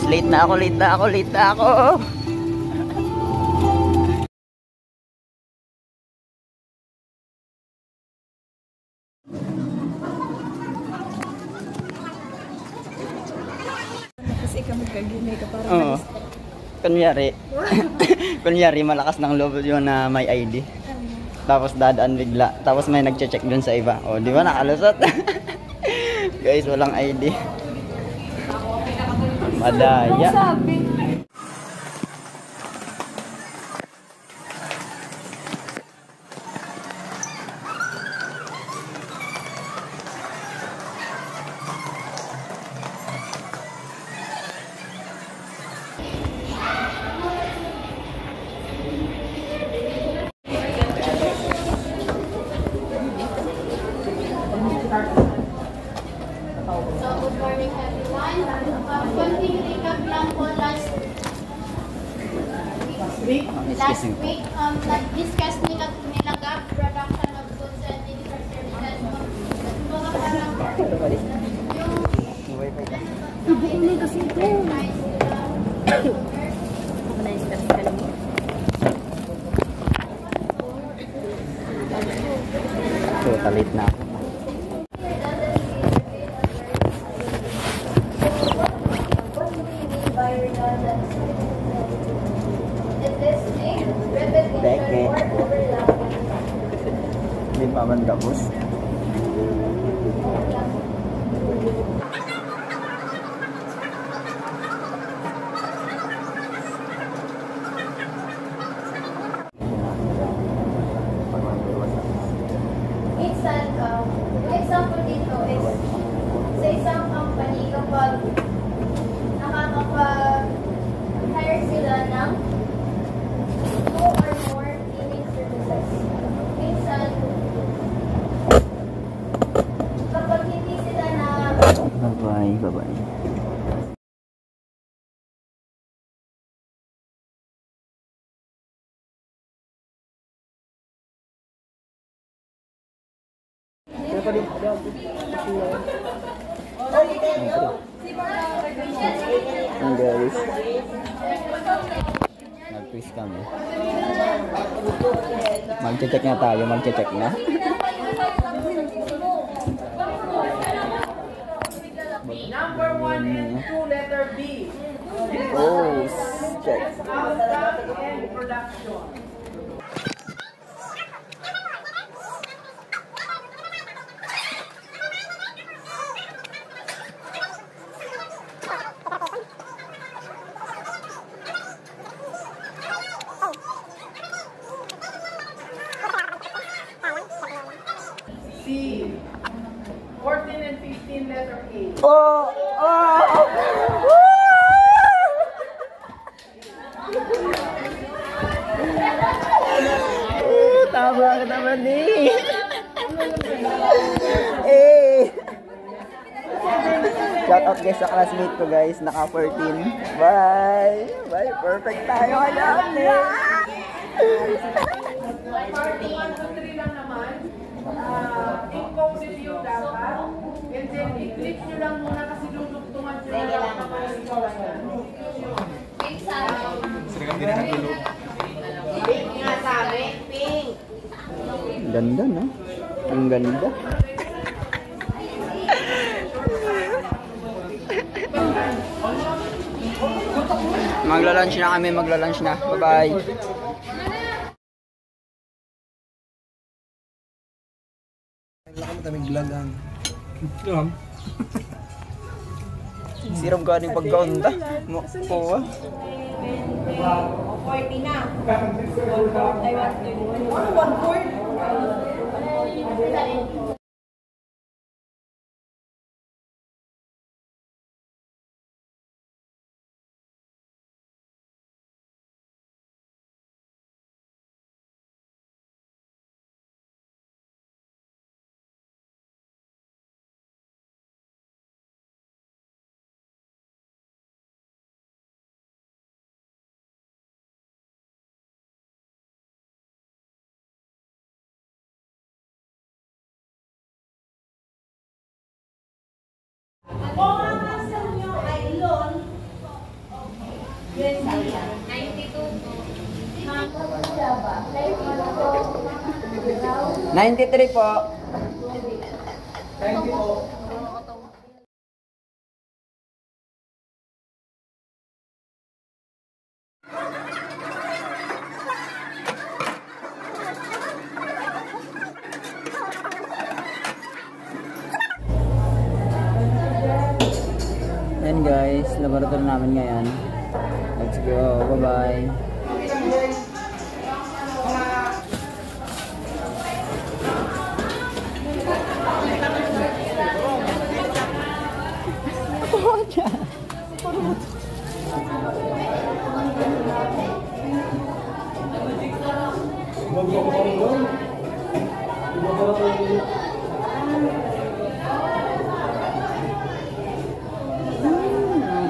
late na ako, late na ako, late na ako. Kasi ka magkaginay ka para Oo. Kunyari, kunyari malakas ng loob yun na may ID. Tapos dadaan bigla. Tapos may nagche-check dun sa iba. O, di ba nakalusot? Guys, walang ID. Madaya. So, good morning everyone. Konting recap lang po last week, nag-discuss nila gap production of goods and services. Mga parang yung hindi kasi ito. So, late na ako. Teke. Hindi pa man tapos. example dito is sa isang company kapag nakakapag-hire sila ng 2 or more cleaning services. Minsan, kapag hindi sila na Bye-bye. Guys, nag-quiz kami. Mag-check na tayo, mag-check na. Number 1 and 2, letter B. Oh, check. Outcome and production. C. 14 and 15, letter A. Oh! Oh! Tama ka naman eh! Eh! Shout out guys sa classmate ko guys, naka 14. Bye! Bye! Perfect tayo ngayon eh! Party 1 to 3 lang naman. Encoded yung dapat. And then i-click nyo lang muna kasi dudugtungan nyo na lang pink nga sabi, pink. Ganda no? Ang ganda. Magla-lunch na kami, magla-lunch na. Bye-bye. Sirap ka rin pagkaunta. Oo. 40 na. I want to. 93 po. Yan guys, laboratory namin ngayon. Let's go, bye-bye.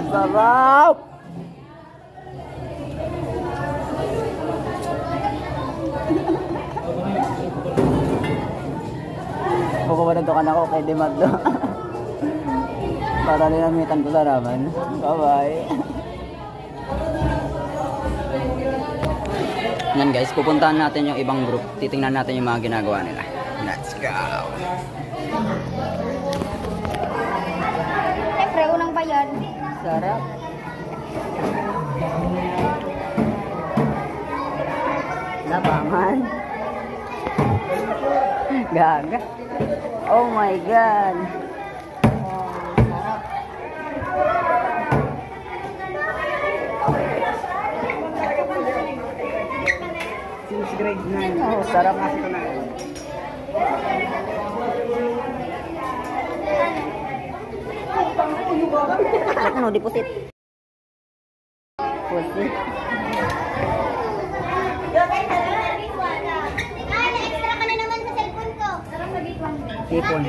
Sarap! Pupumuntukan ako kay Dimadlo. Para nilamitan ko sa ramen. Bye-bye! Yan guys, pupuntahan natin yung ibang group. Titingnan natin yung mga ginagawa nila. Let's go! Siyempre, unang bayad. Sarap! Labangan! Gaga! Oh my God! Since grade 9. Oh, sarap nga ito na. Ano, deposit? Deposit? Extra ka na naman sa cellphone ko. Tipon.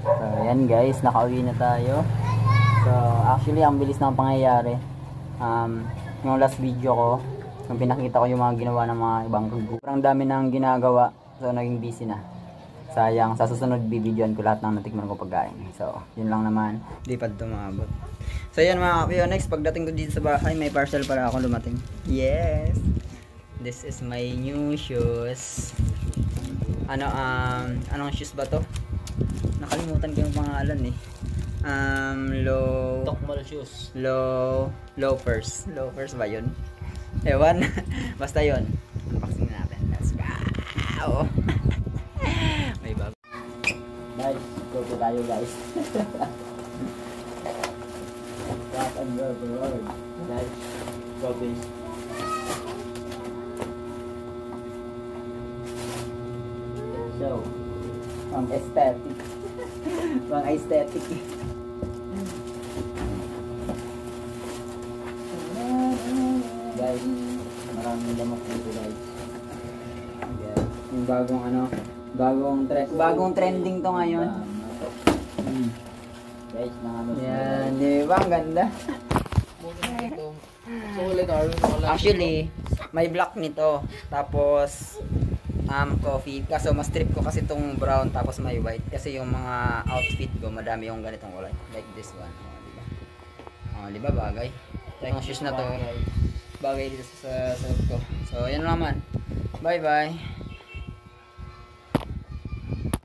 So, yan guys, nakauwi na tayo. So, actually, ang bilis ng pangyayari. Yung last video ko, yung pinakita ko yung mga ginawa ng mga ibang group. Sobrang dami nang ginagawa. So, naging busy na. Sayang, sa susunod bibidyoan ko lahat ng natikman ko pagkain. So, yun lang naman. Di pa tumabot. So, yan mga kapyo. Next, pagdating ko dito sa bahay, may parcel para ako lumating. Yes! This is my new shoes. Anong shoes ba to? Nakalimutan ko yung pangalan eh. Tokmal shoes. Loafers. Loafers ba yun? Ewan. Basta yun. Unboxing natin. Let's go! May bag. Guys, go to tayo guys. Stop and go to road. Guys, go please. So, ang aesthetic. Ang aesthetic. Guys, maraming lamok dito guys. Guys, yung bagong trending to ngayon. Guys, yan, di ba? Ang ganda. Actually, may black nito. Tapos, coffee. Kaso mas trip ko kasi itong brown tapos may white. Kasi yung mga outfit ko, madami yung ganitong kulay. Like this one. Diba? Diba bagay? Yung shoes na to, bagay dito sa suot ko. So, yan naman. Bye bye.